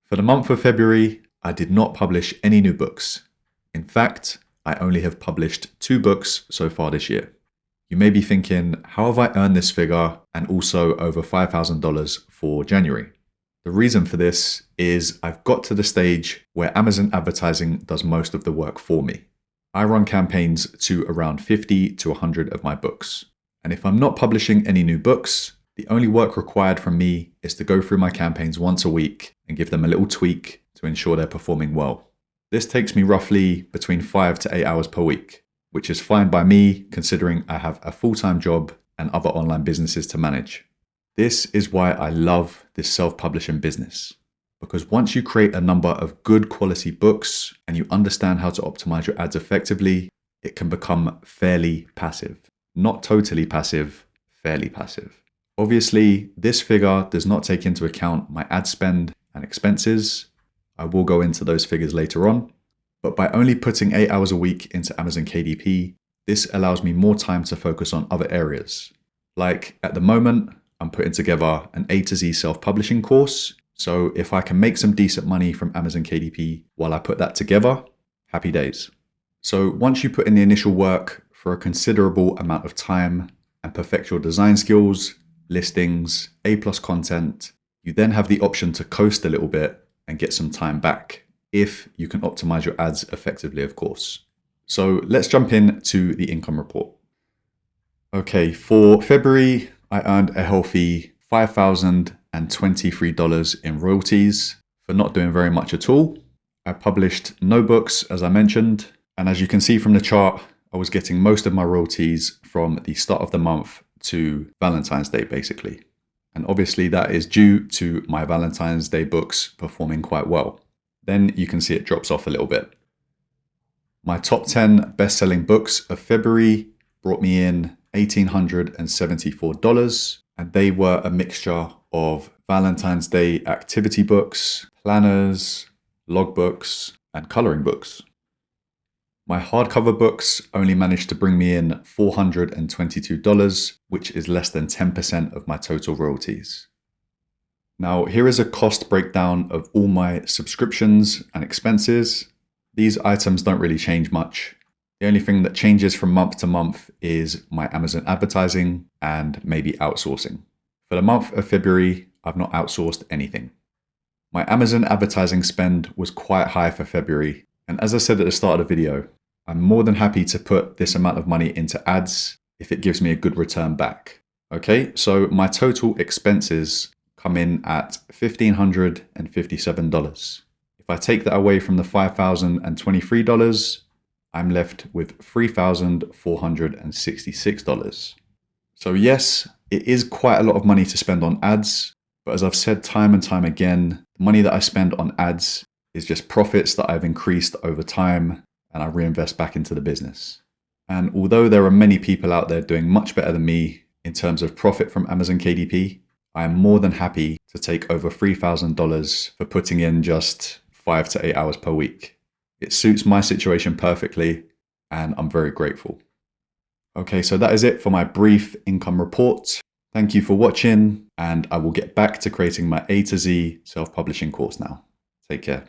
For the month of February, I did not publish any new books. In fact, I only have published 2 books so far this year. You may be thinking, how have I earned this figure and also over $5,000 for January? The reason for this is I've got to the stage where Amazon advertising does most of the work for me. I run campaigns to around 50 to 100 of my books. And if I'm not publishing any new books, the only work required from me is to go through my campaigns once a week and give them a little tweak to ensure they're performing well. This takes me roughly between 5 to 8 hours per week, which is fine by me considering I have a full-time job and other online businesses to manage. This is why I love this self-publishing business. Because once you create a number of good quality books and you understand how to optimize your ads effectively, it can become fairly passive. Not totally passive, fairly passive. Obviously, this figure does not take into account my ad spend and expenses. I will go into those figures later on. But by only putting 8 hours a week into Amazon KDP, this allows me more time to focus on other areas. Like at the moment, I'm putting together an A to Z self-publishing course. So if I can make some decent money from Amazon KDP while I put that together, happy days. So once you put in the initial work for a considerable amount of time and perfect your design skills, listings, A+ content, you then have the option to coast a little bit and get some time back, if you can optimize your ads effectively, of course. So let's jump into the income report. Okay, for February, I earned a healthy $5,023 in royalties for not doing very much at all. I published no books, as I mentioned, and as you can see from the chart, I was getting most of my royalties from the start of the month to Valentine's Day, basically. And obviously that is due to my Valentine's Day books performing quite well. Then you can see it drops off a little bit. My top 10 best-selling books of February brought me in $1,874, and they were a mixture of Valentine's Day activity books, planners, logbooks, and coloring books. My hardcover books only managed to bring me in $422, which is less than 10% of my total royalties. Now, here is a cost breakdown of all my subscriptions and expenses. These items don't really change much. The only thing that changes from month to month is my Amazon advertising and maybe outsourcing. For the month of February, I've not outsourced anything. My Amazon advertising spend was quite high for February. And as I said at the start of the video, I'm more than happy to put this amount of money into ads if it gives me a good return back. Okay, so my total expenses come in at $1,557. If I take that away from the $5,023, I'm left with $3,466. So yes, it is quite a lot of money to spend on ads, but as I've said time and time again, the money that I spend on ads is just profits that I've increased over time and I reinvest back into the business. And although there are many people out there doing much better than me in terms of profit from Amazon KDP, I am more than happy to take over $3,000 for putting in just 5 to 8 hours per week. It suits my situation perfectly, and I'm very grateful. Okay, so that is it for my brief income report. Thank you for watching, and I will get back to creating my A to Z self-publishing course now. Take care.